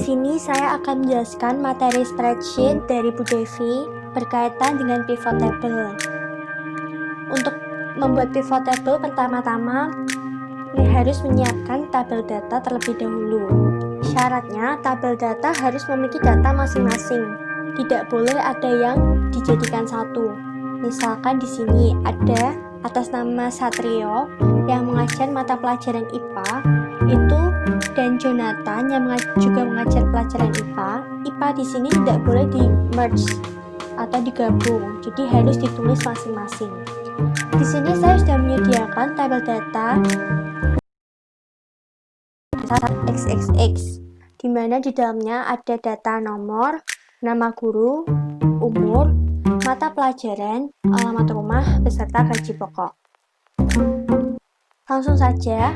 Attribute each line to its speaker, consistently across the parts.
Speaker 1: sini saya akan menjelaskan materi spreadsheet dari Bu Devi berkaitan dengan pivot table. Untuk membuat pivot table, pertama-tama harus menyiapkan tabel data terlebih dahulu. Syaratnya, tabel data harus memiliki data masing-masing. Tidak boleh ada yang dijadikan satu. Misalkan di sini ada atas nama Satrio yang mengajar mata pelajaran IPA itu, dan Jonathan yang juga mengajar pelajaran IPA. IPA di sini tidak boleh di merge atau digabung, jadi harus ditulis masing-masing. Di sini saya sudah menyediakan tabel data XXX, di mana di dalamnya ada data nomor, nama guru, umur, mata pelajaran, alamat rumah, beserta gaji pokok. Langsung saja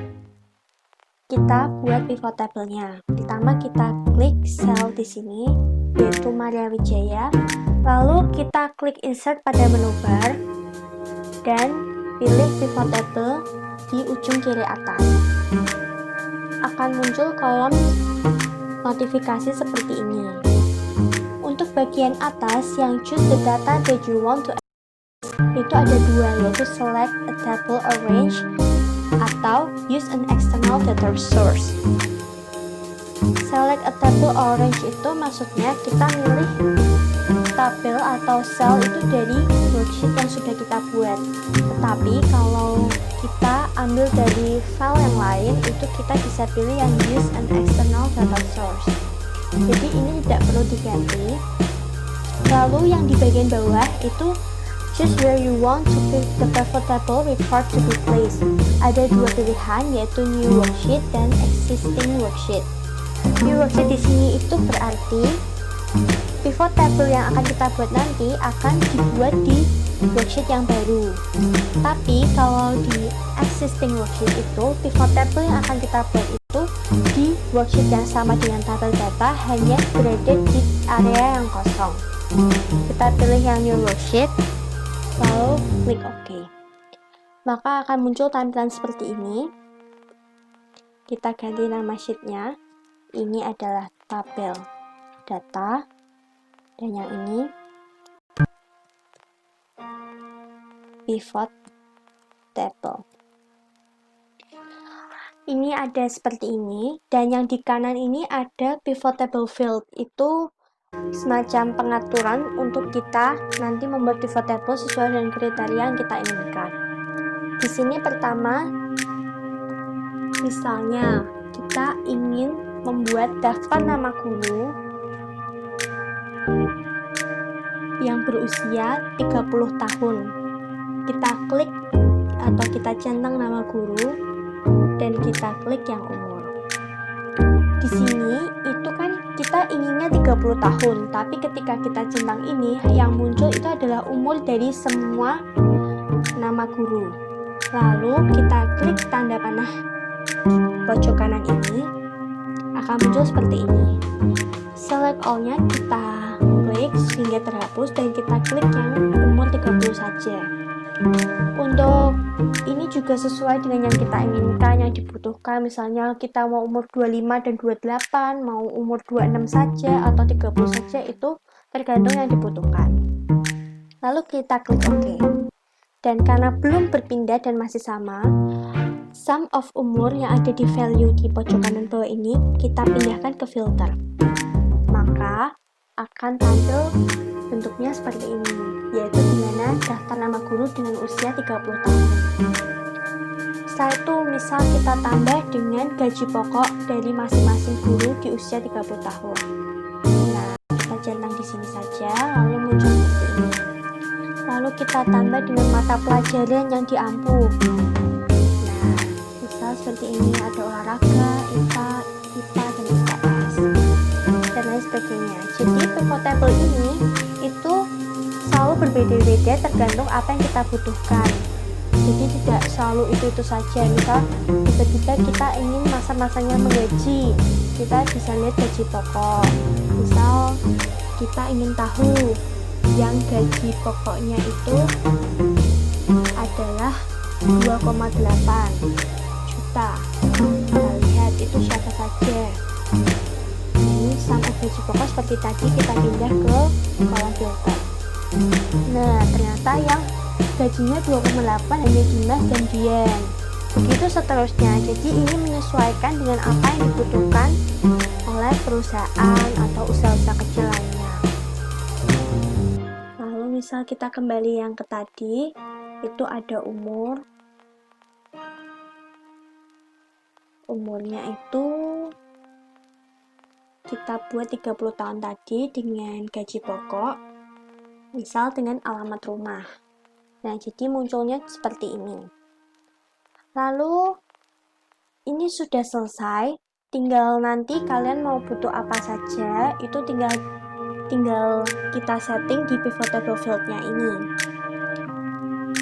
Speaker 1: kita buat pivot table-nya. Pertama kita klik cell di sini, yaitu Maria Wijaya. Lalu kita klik insert pada menu bar dan pilih pivot table di ujung kiri atas. Akan muncul kolom notifikasi seperti ini. Untuk bagian atas yang choose the data that you want to access, itu ada dua, yaitu select a table arrange atau use an external data source. Select a table orange itu maksudnya kita milih tabel atau cell itu dari worksheet yang sudah kita buat. Tetapi kalau kita ambil dari file yang lain, itu kita bisa pilih yang use an external data source. Jadi ini tidak perlu diganti. Lalu yang di bagian bawah itu choose where you want to pick the pivot table report to be placed. Ada dua pilihan, yaitu new worksheet dan existing worksheet. New worksheet di sini itu berarti pivot table yang akan kita buat nanti akan dibuat di worksheet yang baru. Tapi kalau di existing worksheet itu, pivot table yang akan kita buat itu di worksheet yang sama dengan tabel data, hanya berada di area yang kosong. Kita pilih yang new worksheet, lalu klik OK. Maka akan muncul tampilan seperti ini. Kita ganti nama sheetnya. Ini adalah tabel data, dan yang ini pivot table. Ini ada seperti ini, dan yang di kanan ini ada pivot table field. Itu semacam pengaturan untuk kita nanti membuat pivot table sesuai dengan kriteria yang kita inginkan. Di sini pertama, misalnya kita ingin membuat daftar nama guru yang berusia 30 tahun. Kita klik atau kita centang nama guru dan kita klik yang umur. Di sini itu kan kita inginnya 30 tahun, tapi ketika kita centang ini, yang muncul itu adalah umur dari semua nama guru. Lalu kita klik tanda panah pojok kanan ini, akan muncul seperti ini. Select all-nya kita klik sehingga terhapus, dan kita klik yang umur 30 saja. Untuk ini juga sesuai dengan yang kita inginkan, yang dibutuhkan. Misalnya kita mau umur 25 dan 28, mau umur 26 saja atau 30 saja, itu tergantung yang dibutuhkan. Lalu kita klik OK. Dan karena belum berpindah dan masih sama, sum of umur yang ada di value di pojok kanan bawah ini kita pindahkan ke filter. Maka akan tampil bentuknya seperti ini, yaitu dimana daftar nama guru dengan usia 30 tahun. Setelah itu misal kita tambah dengan gaji pokok dari masing-masing guru di usia 30 tahun. Nah, kita centang di sini saja, lalu muncul seperti ini. Lalu kita tambah dengan mata pelajaran yang diampu. Nah, misal seperti ini, ada olahraga, IPA, dan IPS, dan lain sebagainya. Jadi pivot table ini itu selalu berbeda-beda tergantung apa yang kita butuhkan. Jadi tidak selalu itu saja. Misal tiba-tiba kita ingin masa-masanya menggaji, kita bisa lihat gaji pokok. Misal kita ingin tahu yang gaji pokoknya itu adalah 2,8 juta. Kita lihat itu siapa saja. Ini sum of gaji pokok seperti tadi kita pindah ke kolom filter. Nah, ternyata yang gajinya 2,8 hanya Dimas dan Dian. Begitu seterusnya. Jadi ini menyesuaikan dengan apa yang dibutuhkan oleh perusahaan atau usaha-usaha kecil lainnya. Lalu misal kita kembali yang ke tadi, itu ada umurnya itu kita buat 30 tahun tadi dengan gaji pokok, misal dengan alamat rumah. Nah, jadi munculnya seperti ini. Lalu ini sudah selesai, tinggal nanti kalian mau butuh apa saja, itu tinggal kita setting di pivot table field-nya ini.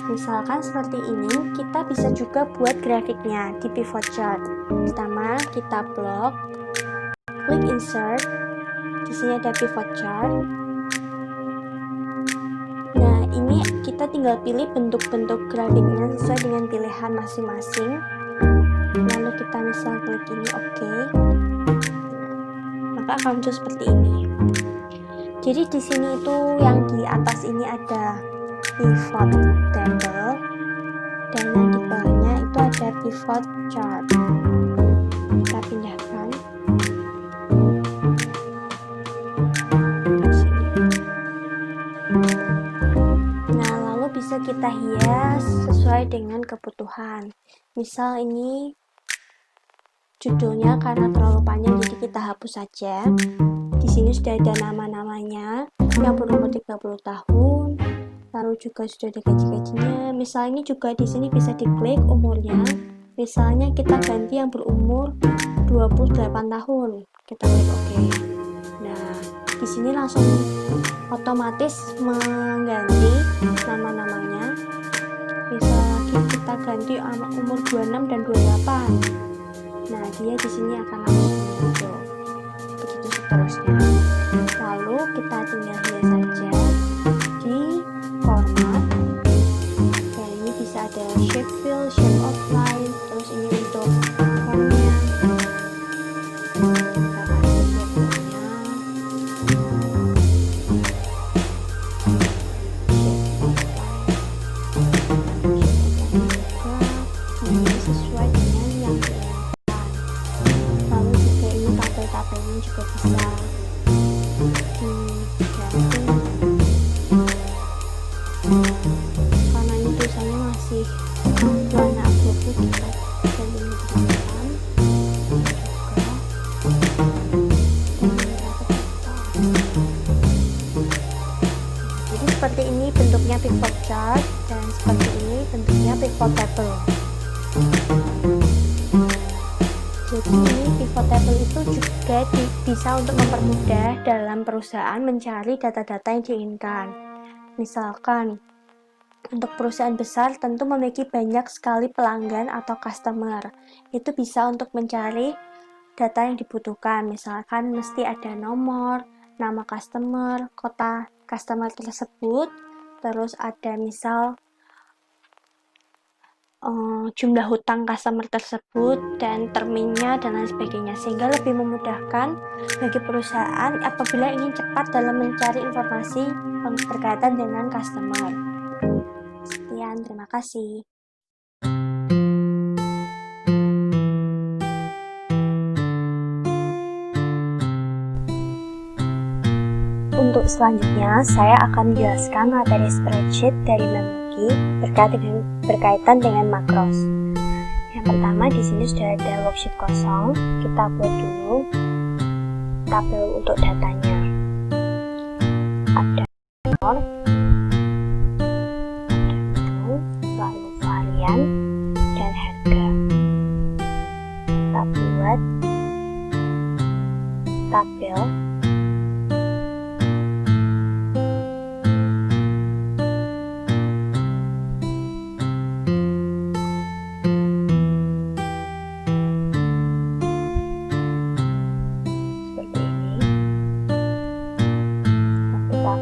Speaker 1: Misalkan seperti ini, kita bisa juga buat grafiknya di pivot chart. Pertama, kita blok, klik insert, di sini ada pivot chart. Nah, ini kita tinggal pilih bentuk-bentuk grafiknya sesuai dengan pilihan masing-masing. Lalu kita misal klik ini oke. Maka akan muncul seperti ini. Jadi di sini itu yang di atas ini ada pivot table dan yang di bawahnya itu ada pivot chart. Kita pindahkan. Nah, lalu bisa kita hias sesuai dengan kebutuhan. Misal ini judulnya karena terlalu panjang jadi kita hapus saja. Di sini sudah ada nama-namanya yang berumur 30 tahun. Lalu juga sudah ada gaji-gajinya. Misal ini juga di sini bisa diklik umurnya. Misalnya kita ganti yang berumur 28 tahun. Kita klik OK. Nah, di sini langsung otomatis mengganti nama-namanya. Bisa kita ganti umur 26 dan 28. Nah, dia di sini akan langsung muncul. Begitu seterusnya. Lalu kita tinggal hias saja di format. Dan ini bisa ada shape fill, shape outline, terus ini untuk fontnya. Kita kasih shape-nya. Sesuai dengan yang lalu juga ini tabel-tabelnya juga bisa diganti karena ini tulisannya masih warna abu-abu, kita ganti ini hitam jadi seperti ini bentuknya pivot chart dan seperti ini bentuknya pivot table. Jadi ini pivot table itu juga bisa untuk mempermudah dalam perusahaan mencari data-data yang diinginkan. Misalkan untuk perusahaan besar tentu memiliki banyak sekali pelanggan atau customer. Itu bisa untuk mencari data yang dibutuhkan. Misalkan mesti ada nomor, nama customer, kota customer tersebut, terus ada misal jumlah hutang customer tersebut dan terminnya dan lain sebagainya, sehingga lebih memudahkan bagi perusahaan apabila ingin cepat dalam mencari informasi berkaitan dengan customer. Sekian, terima kasih. Untuk selanjutnya, saya akan menjelaskan materi spreadsheet dari Memogi berkaitan dengan makros. Yang pertama, di sini sudah ada worksheet kosong. Kita buat dulu tabel untuk datanya. Ada nomor, lalu varian dan harga. Kita buat tabel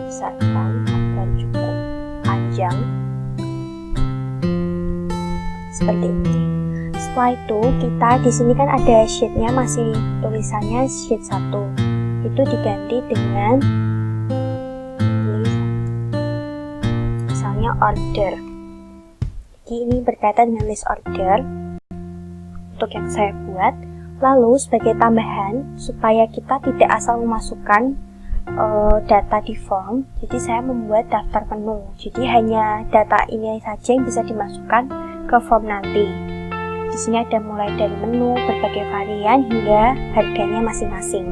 Speaker 1: besarkan agar cukup panjang seperti ini. Setelah itu kita di sini kan ada sheetnya masih tulisannya sheet 1. itu diganti dengan misalnya order. Jadi ini berkaitan dengan list order untuk yang saya buat. Lalu sebagai tambahan, supaya kita tidak asal memasukkan data di form, jadi saya membuat daftar menu. Jadi hanya data ini saja yang bisa dimasukkan ke form nanti. Di sini ada mulai dari menu, berbagai varian, hingga harganya masing-masing.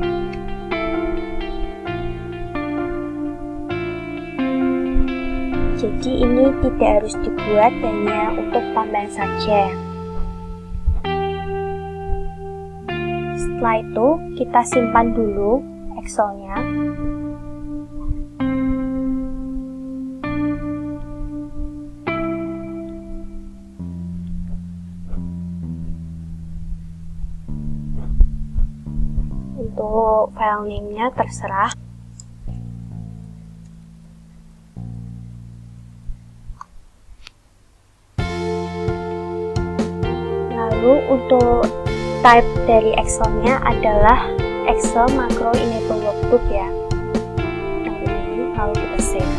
Speaker 1: Jadi ini tidak harus dibuat, hanya untuk tambahan saja. Setelah itu, kita simpan dulu Excel-nya. Untuk file name-nya terserah. Lalu untuk type dari Excel-nya adalah Excel Macro Enable Workbook ya. Yang ini, lalu kita save.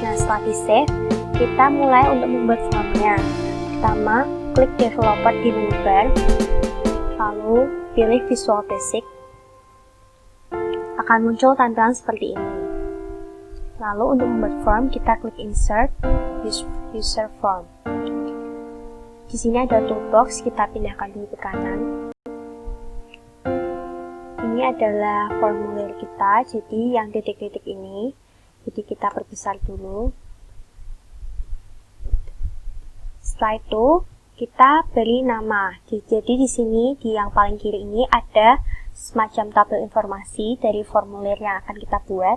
Speaker 1: Nah, setelah di save, kita mulai untuk membuat formnya. Pertama, klik Developer di menu bar, lalu pilih Visual Basic. Akan muncul tampilan seperti ini. Lalu untuk membuat form, kita klik Insert, User Form. Di sini ada toolbox, kita pindahkan dulu ke kanan. Ini adalah formulir kita, jadi yang titik-titik ini, jadi kita perbesar dulu. Setelah itu, kita beri nama. Jadi di sini, di yang paling kiri ini ada semacam tabel informasi dari formulir yang akan kita buat.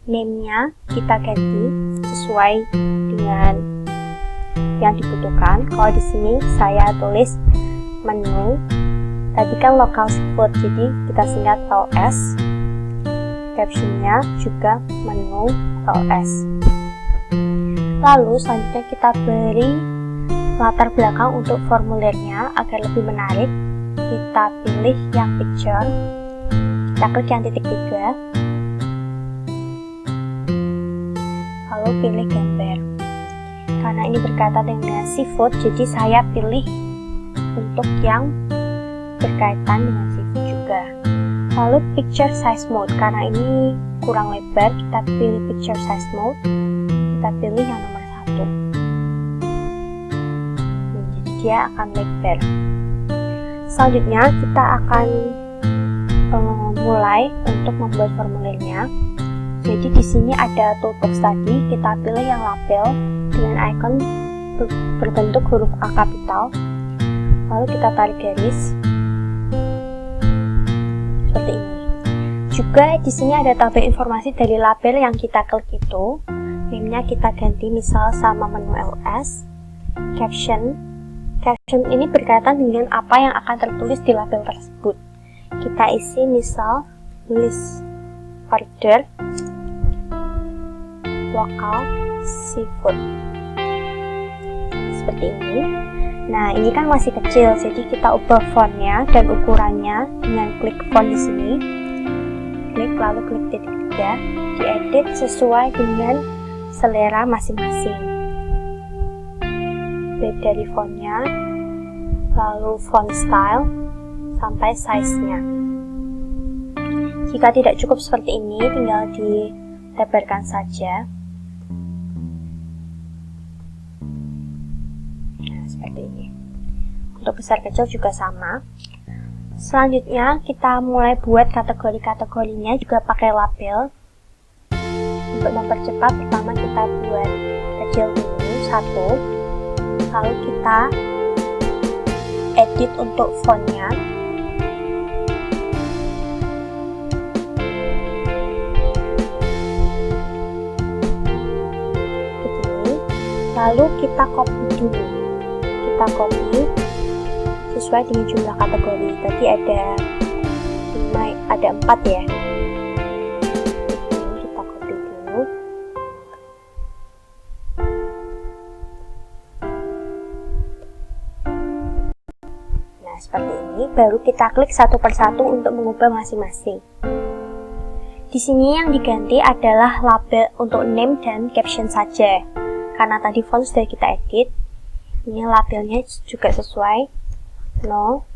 Speaker 1: Name-nya kita ganti sesuai dengan yang dibutuhkan. Kalau di sini saya tulis menu. Tadi kan local seafood, jadi kita singkat LS. Captionnya juga menu LS. Lalu selanjutnya kita beri latar belakang untuk formulirnya agar lebih menarik. Kita pilih yang picture, kita klik yang titik 3, lalu pilih gambar. Karena ini berkaitan dengan seafood, jadi saya pilih untuk yang berkaitan dengan seafood juga. Lalu picture size mode, karena ini kurang lebar, kita pilih picture size mode, kita pilih yang nomor 1. Jadi dia akan lebar. Selanjutnya kita akan mulai untuk membuat formulirnya. Jadi di sini ada toolbox tadi, kita pilih yang label dengan icon berbentuk huruf A kapital. Lalu kita tarik garis seperti ini. Juga di sini ada tabel informasi dari label yang kita klik itu. Name-nya kita ganti misal sama menu LS. Caption ini berkaitan dengan apa yang akan tertulis di label tersebut. Kita isi misal list order local seafood seperti ini. Nah, ini kan masih kecil, jadi kita ubah fontnya dan ukurannya dengan klik font di sini. Klik lalu klik titik 3, diedit sesuai dengan selera masing-masing. Dari fontnya, lalu font style, sampai size-nya. Jika tidak cukup seperti ini, tinggal dilebarkan saja. Nah, seperti ini. Untuk besar kecil juga sama. Selanjutnya, kita mulai buat kategori-kategorinya juga pakai label. Untuk mempercepat, pertama kita buat kecil dulu, 1. Lalu kita edit untuk fontnya. Begini. Lalu kita copy dulu. Kita copy sesuai dengan jumlah kategori. Tadi ada 4 ya. Ini kita copy dulu. seperti ini, baru kita klik satu persatu untuk mengubah masing-masing. Di sini yang diganti adalah label untuk name dan caption saja. Karena tadi font sudah kita edit, ini labelnya juga sesuai, no.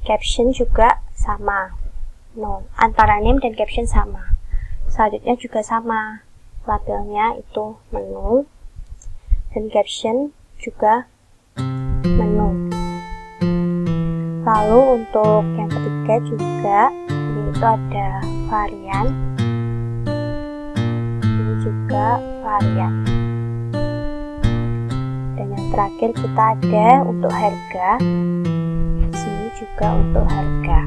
Speaker 1: Caption juga sama, no. Antara name dan caption sama. Selanjutnya juga sama, labelnya itu menu, dan caption juga menu. Lalu untuk yang ketiga juga, ini itu ada varian, ini juga varian, dan yang terakhir kita ada untuk harga, di sini juga untuk harga.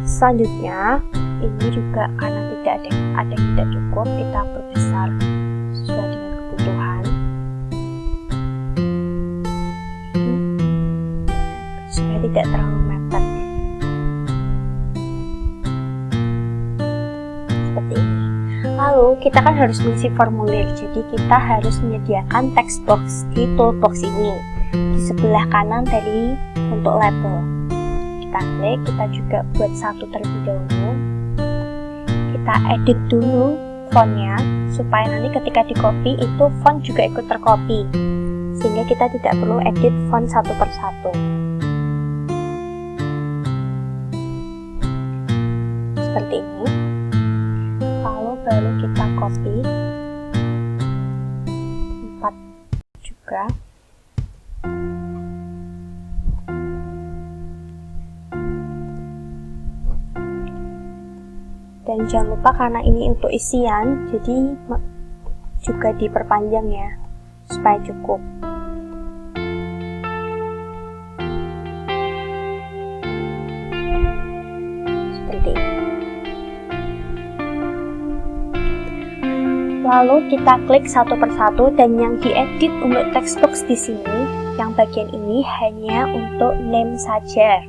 Speaker 1: Selanjutnya ini juga karena tidak ada yang tidak cukup, kita perbesar sesuai dengan kebutuhan supaya tidak terlalu mepet. Seperti ini. Lalu kita kan harus mengisi formulir, jadi kita harus menyediakan text box di toolbox ini di sebelah kanan dari untuk label. Kita klik, kita juga buat satu terlebih dahulu. Kita edit dulu fontnya supaya nanti ketika di copy itu font juga ikut tercopy, sehingga kita tidak perlu edit font satu persatu. Seperti ini. Lalu baru kita copy 4 juga. Dan jangan lupa karena ini untuk isian, jadi juga diperpanjang ya, supaya cukup. Seperti ini. Lalu kita klik satu persatu, dan yang diedit untuk text box di sini, yang bagian ini hanya untuk name saja.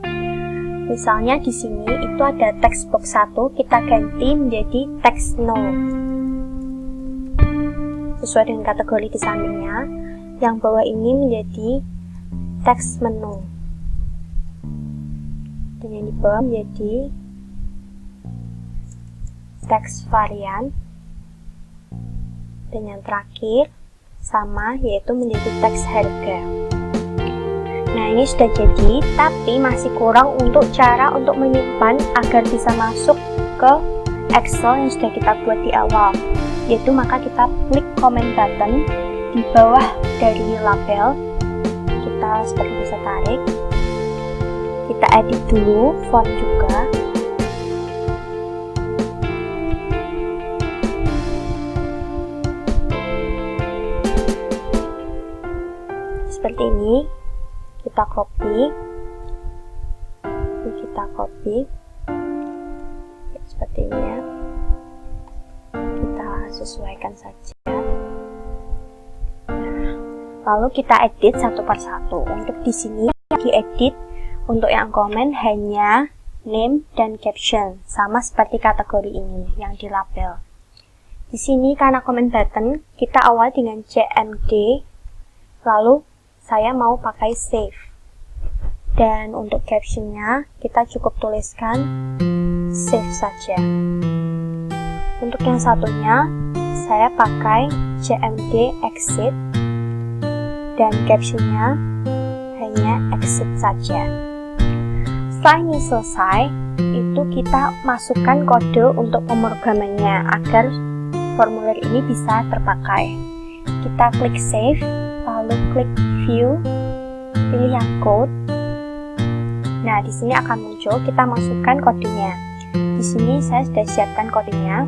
Speaker 1: Misalnya di sini itu ada text box 1, kita ganti menjadi text no. Sesuai dengan kategori di sampingnya. Yang bawah ini menjadi text menu. Dan yang di bawah menjadi text varian. Dan yang terakhir sama, yaitu menjadi text harga. Nah, ini sudah jadi, tapi masih kurang untuk cara untuk menyimpan agar bisa masuk ke Excel yang sudah kita buat di awal. Yaitu maka kita klik comment button di bawah dari label. Kita seperti bisa tarik. Kita edit dulu font juga. Seperti ini. Kita copy, seperti ini ya. Kita sesuaikan saja. Nah, lalu kita edit satu persatu. Untuk di sini diedit untuk yang komen hanya name dan caption, sama seperti kategori ini yang di label. Di sini karena comment button kita awal dengan CMD, lalu saya mau pakai save. Dan untuk captionnya kita cukup tuliskan save saja. Untuk yang satunya saya pakai CMD exit dan captionnya hanya exit saja. Setelah ini selesai, itu kita masukkan kode untuk pemrogramannya agar formulir ini bisa terpakai. Kita klik save, lalu klik view, pilih yang code. Nah, di sini akan muncul, kita masukkan kodenya. Di sini saya sudah siapkan kodenya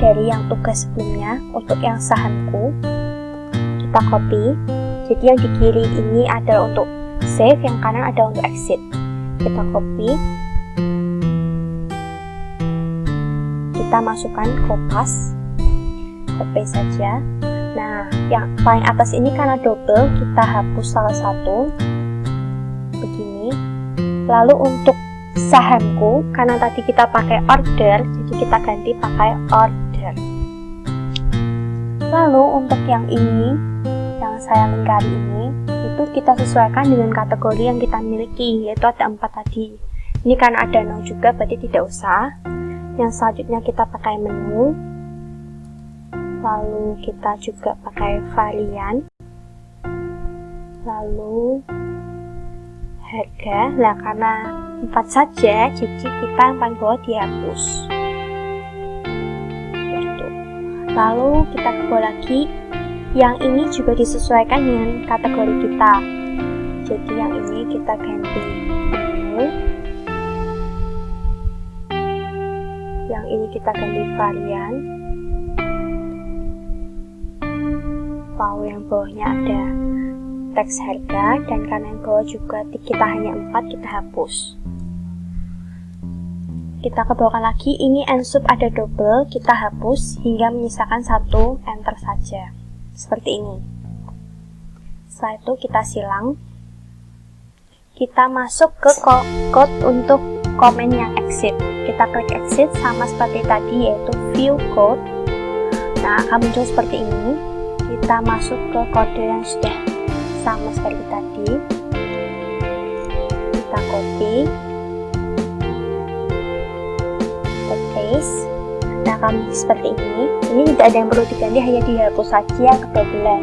Speaker 1: dari yang tugas sebelumnya. Untuk yang sahamku, kita copy. Jadi yang di kiri ini ada untuk save, yang kanan ada untuk exit. Kita copy. Kita masukkan kopas. Copy saja. Nah, yang paling atas ini karena double, kita hapus salah satu. Begini. Lalu untuk sahamku, karena tadi kita pakai order, jadi kita ganti pakai order. Lalu untuk yang ini, yang yang saya lingkari ini, itu kita sesuaikan dengan kategori yang kita miliki, yaitu ada 4 tadi. Ini karena ada no juga, berarti tidak usah. Yang selanjutnya kita pakai menu, lalu kita juga pakai varian, lalu harga. Nah, karena 4 saja, jadi kita yang paling bawah dihapus. Gitu. Lalu kita ke bawah lagi, yang ini juga disesuaikan dengan kategori kita. Jadi yang ini kita ganti menu, yang ini kita ganti varian, lalu yang bawahnya ada teks harga, dan karena yang bawah juga kita hanya 4, kita hapus. Kita ke bawah lagi, ini ensub ada double, kita hapus hingga menyisakan 1, enter saja. Seperti ini. Setelah itu kita silang, kita masuk ke code untuk komen yang exit. Kita klik exit sama seperti tadi, yaitu view code. Nah, akan muncul seperti ini. Kita masuk ke kode yang sudah sama seperti tadi, kita copy, kita paste. Nah, akan seperti ini. Ini tidak ada yang perlu diganti, hanya dihapus saja yang kedobelan,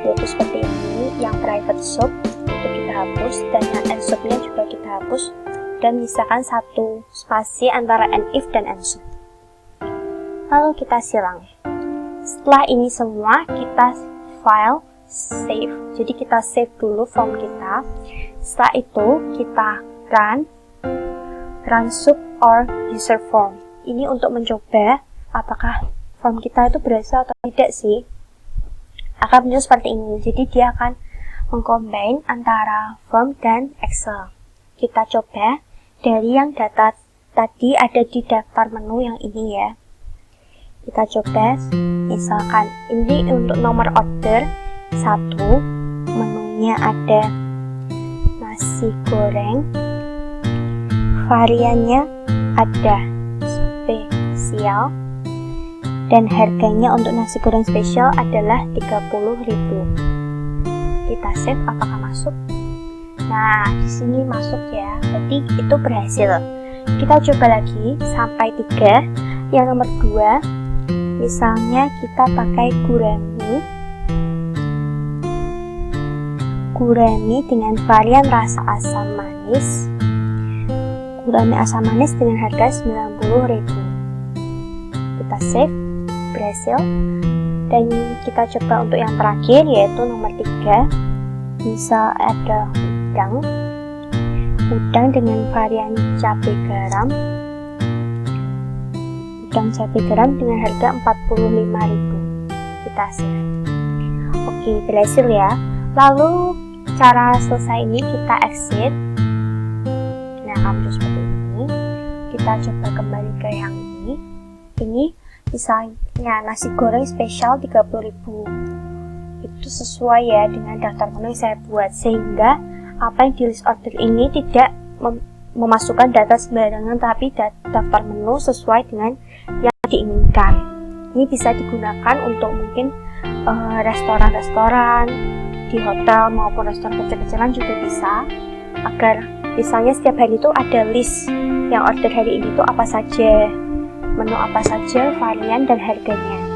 Speaker 1: yaitu seperti ini. Yang private sub itu kita hapus, dan yang end subnya juga kita hapus, dan misalkan 1 spasi antara end if dan end sub. Lalu kita silang. Setelah ini semua, kita file save. Jadi kita save dulu form kita. Setelah itu kita run sub or user form. Ini untuk mencoba apakah form kita itu berhasil atau tidak sih. Akan muncul seperti ini. Jadi dia akan mengcombine antara form dan Excel. Kita coba dari yang data tadi ada di daftar menu yang ini ya. Kita coba, misalkan ini untuk nomor order 1, menunya ada nasi goreng, variannya ada spesial, dan harganya untuk nasi goreng spesial adalah 30.000. Kita save, apakah masuk? Nah, di sini masuk ya, berarti itu berhasil. Kita coba lagi sampai 3. Yang nomor 2, misalnya kita pakai gurami dengan varian rasa asam manis. Gurami asam manis dengan harga 90.000. Kita save, berhasil. Dan kita coba untuk yang terakhir, yaitu nomor 3. Misal ada udang dengan varian cabai garam. Udang cabai garam dengan harga 45.000. Kita save. Oke, berhasil ya. Lalu cara selesai ini kita exit. Nah, kamu seperti ini. Kita coba kembali ke yang ini. Ini misalnya nasi goreng spesial 30.000. Itu sesuai ya dengan daftar menu yang saya buat, sehingga apa yang di list order ini tidak memasukkan data sembarangan, tapi daftar menu sesuai dengan yang diinginkan. Ini bisa digunakan untuk mungkin restoran-restoran di hotel maupun restoran kecil-kecilan juga bisa, agar misalnya setiap hari itu ada list yang order hari ini itu apa saja, menu apa saja, varian dan harganya.